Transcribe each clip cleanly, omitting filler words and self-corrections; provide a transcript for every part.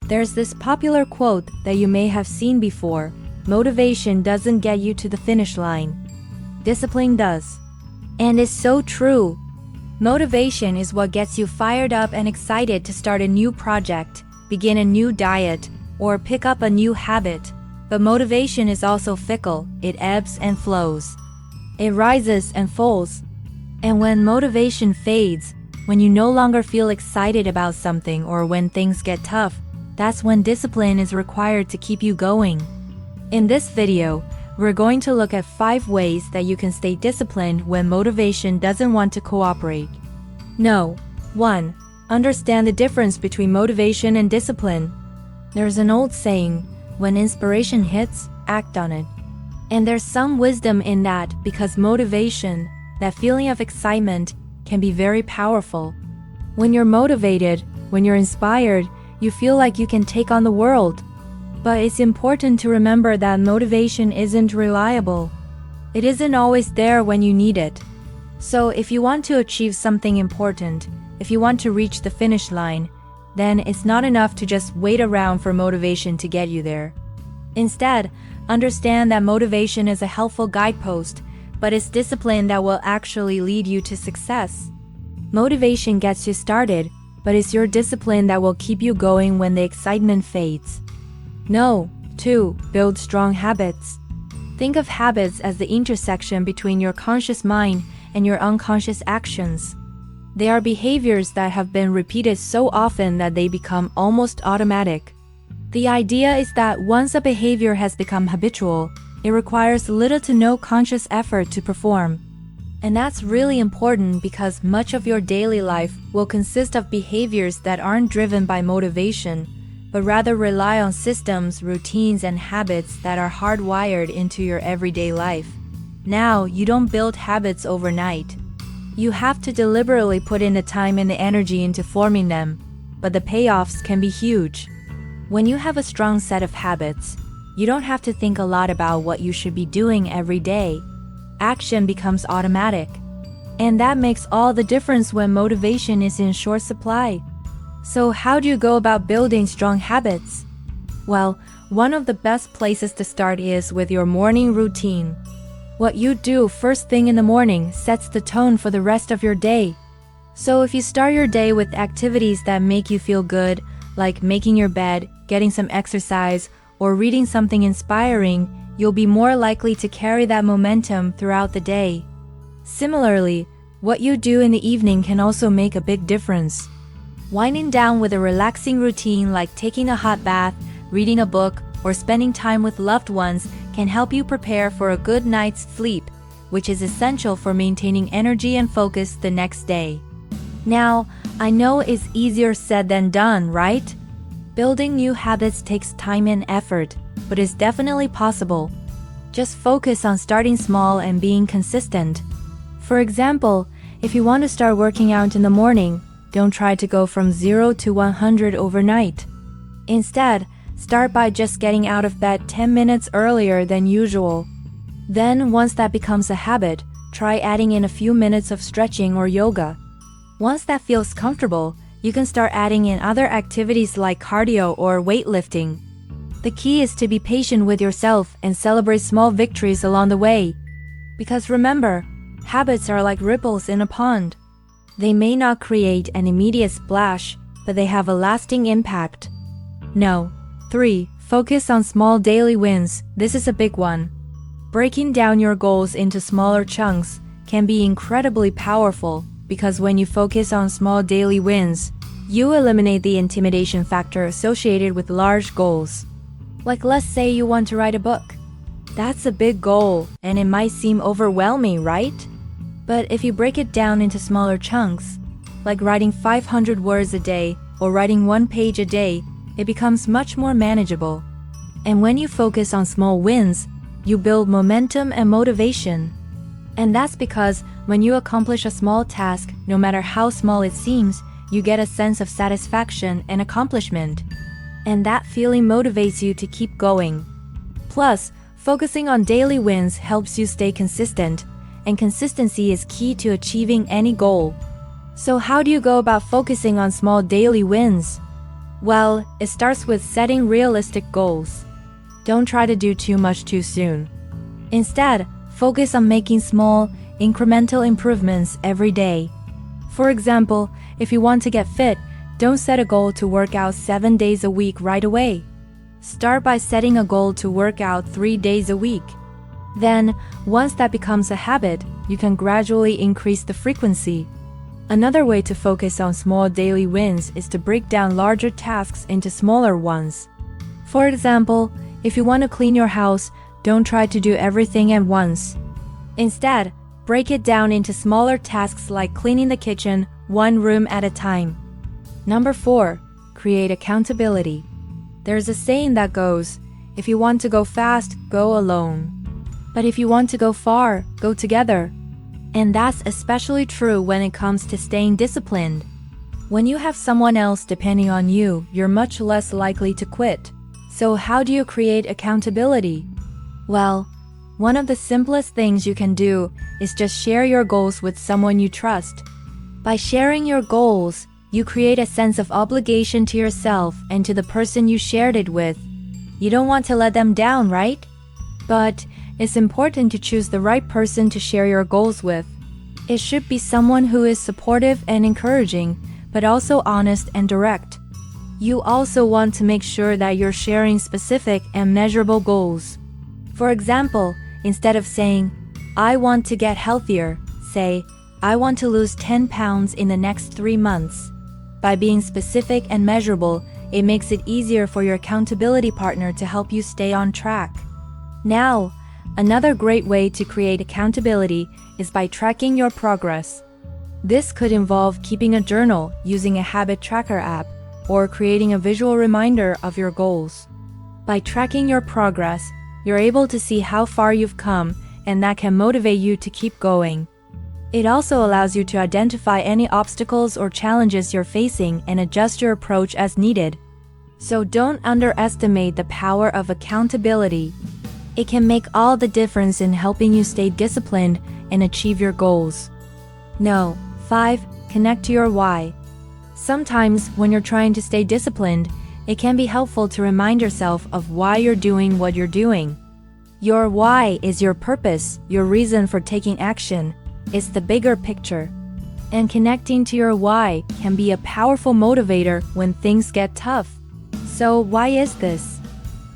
There's this popular quote that you may have seen before: motivation doesn't get you to the finish line. Discipline does. And it's so true. Motivation is what gets you fired up and excited to start a new project, begin a new diet, or pick up a new habit. But motivation is also fickle. It ebbs and flows. It rises and falls. And when motivation fades, when you no longer feel excited about something, or when things get tough, that's when discipline is required to keep you going. In this video, we're going to look at 5 ways that you can stay disciplined when motivation doesn't want to cooperate. 1. Understand the difference between motivation and discipline. There's an old saying, when inspiration hits, act on it. And there's some wisdom in that, because motivation, that feeling of excitement, can be very powerful. When you're motivated, when you're inspired, you feel like you can take on the world. But it's important to remember that motivation isn't reliable. It isn't always there when you need it. So if you want to achieve something important, if you want to reach the finish line, then it's not enough to just wait around for motivation to get you there. Instead, understand that motivation is a helpful guidepost, but it's discipline that will actually lead you to success. Motivation gets you started, but it's your discipline that will keep you going when the excitement fades. 2. Build strong habits. Think of habits as the intersection between your conscious mind and your unconscious actions. They are behaviors that have been repeated so often that they become almost automatic. The idea is that once a behavior has become habitual, it requires little to no conscious effort to perform. And that's really important because much of your daily life will consist of behaviors that aren't driven by motivation, but rather rely on systems, routines, and habits that are hardwired into your everyday life. Now, you don't build habits overnight. You have to deliberately put in the time and the energy into forming them, but the payoffs can be huge. When you have a strong set of habits, you don't have to think a lot about what you should be doing every day. Action becomes automatic. And that makes all the difference when motivation is in short supply. So how do you go about building strong habits? Well, one of the best places to start is with your morning routine. What you do first thing in the morning sets the tone for the rest of your day. So if you start your day with activities that make you feel good, like making your bed, getting some exercise, or reading something inspiring, you'll be more likely to carry that momentum throughout the day. Similarly, what you do in the evening can also make a big difference. Winding down with a relaxing routine like taking a hot bath, reading a book, or spending time with loved ones can help you prepare for a good night's sleep, which is essential for maintaining energy and focus the next day. Now, I know it's easier said than done, right? Building new habits takes time and effort, but it's definitely possible. Just focus on starting small and being consistent. For example, if you want to start working out in the morning, don't try to go from 0 to 100 overnight. Instead, start by just getting out of bed 10 minutes earlier than usual. Then, once that becomes a habit, try adding in a few minutes of stretching or yoga. Once that feels comfortable, you can start adding in other activities like cardio or weightlifting. The key is to be patient with yourself and celebrate small victories along the way. Because remember, habits are like ripples in a pond. They may not create an immediate splash, but they have a lasting impact. 3. Focus on small daily wins. This is a big one. Breaking down your goals into smaller chunks can be incredibly powerful because when you focus on small daily wins, you eliminate the intimidation factor associated with large goals. Like let's say you want to write a book. That's a big goal, and it might seem overwhelming, right? But if you break it down into smaller chunks, like writing 500 words a day or writing 1 page a day, it becomes much more manageable. And when you focus on small wins, you build momentum and motivation. And that's because when you accomplish a small task, no matter how small it seems, you get a sense of satisfaction and accomplishment. And that feeling motivates you to keep going. Plus, focusing on daily wins helps you stay consistent, and consistency is key to achieving any goal. So how do you go about focusing on small daily wins? Well, it starts with setting realistic goals. Don't try to do too much too soon. Instead, focus on making small, incremental improvements every day. For example, if you want to get fit, don't set a goal to work out 7 days a week right away. Start by setting a goal to work out 3 days a week. Then, once that becomes a habit, you can gradually increase the frequency. Another way to focus on small daily wins is to break down larger tasks into smaller ones. For example, if you want to clean your house, don't try to do everything at once. Instead, break it down into smaller tasks like cleaning the kitchen, one room at a time. Number 4, create accountability. There's a saying that goes, if you want to go fast, go alone. But if you want to go far, go together. And that's especially true when it comes to staying disciplined. When you have someone else depending on you, you're much less likely to quit. So how do you create accountability? Well, one of the simplest things you can do is just share your goals with someone you trust. By sharing your goals, you create a sense of obligation to yourself and to the person you shared it with. You don't want to let them down, right? But it's important to choose the right person to share your goals with. It should be someone who is supportive and encouraging, but also honest and direct. You also want to make sure that you're sharing specific and measurable goals. For example, instead of saying, I want to get healthier, say, I want to lose 10 pounds in the next 3 months. By being specific and measurable, it makes it easier for your accountability partner to help you stay on track. Now, another great way to create accountability is by tracking your progress. This could involve keeping a journal using a habit tracker app or creating a visual reminder of your goals. By tracking your progress, you're able to see how far you've come, and that can motivate you to keep going. It also allows you to identify any obstacles or challenges you're facing and adjust your approach as needed. So don't underestimate the power of accountability. It can make all the difference in helping you stay disciplined and achieve your goals. No. 5. Connect to your why. Sometimes, when you're trying to stay disciplined, it can be helpful to remind yourself of why you're doing what you're doing. Your why is your purpose, your reason for taking action. It's the bigger picture. And connecting to your why can be a powerful motivator when things get tough. So, why is this?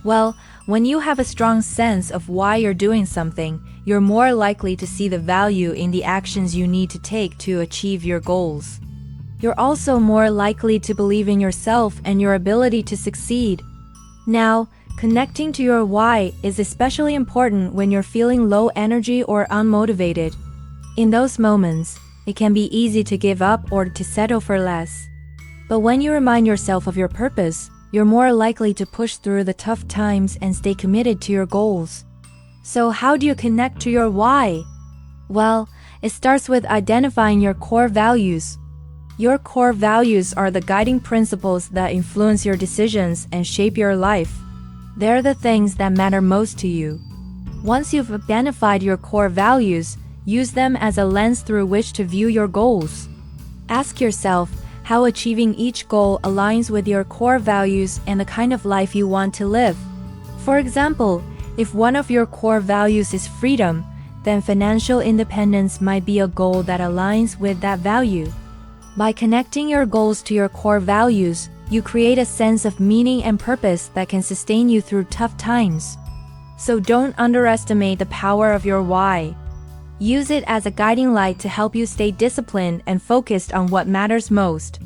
Well, when you have a strong sense of why you're doing something, you're more likely to see the value in the actions you need to take to achieve your goals. You're also more likely to believe in yourself and your ability to succeed. Now, connecting to your why is especially important when you're feeling low energy or unmotivated. In those moments, it can be easy to give up or to settle for less. But when you remind yourself of your purpose, you're more likely to push through the tough times and stay committed to your goals. So how do you connect to your why? Well, it starts with identifying your core values. Your core values are the guiding principles that influence your decisions and shape your life. They're the things that matter most to you. Once you've identified your core values, use them as a lens through which to view your goals. Ask yourself how achieving each goal aligns with your core values and the kind of life you want to live. For example, if one of your core values is freedom, then financial independence might be a goal that aligns with that value. By connecting your goals to your core values, you create a sense of meaning and purpose that can sustain you through tough times. So don't underestimate the power of your why. Use it as a guiding light to help you stay disciplined and focused on what matters most.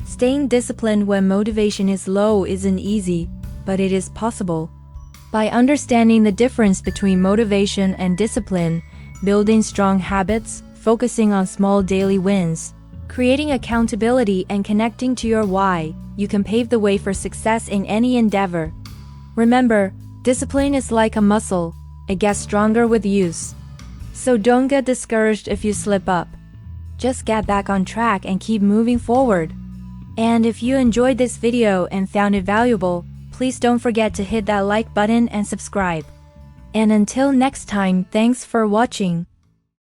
Staying disciplined when motivation is low isn't easy, but it is possible. By understanding the difference between motivation and discipline, building strong habits, focusing on small daily wins, creating accountability and connecting to your why, you can pave the way for success in any endeavor. Remember, discipline is like a muscle. It gets stronger with use. So don't get discouraged if you slip up. Just get back on track and keep moving forward. And if you enjoyed this video and found it valuable, please don't forget to hit that like button and subscribe. And until next time, thanks for watching.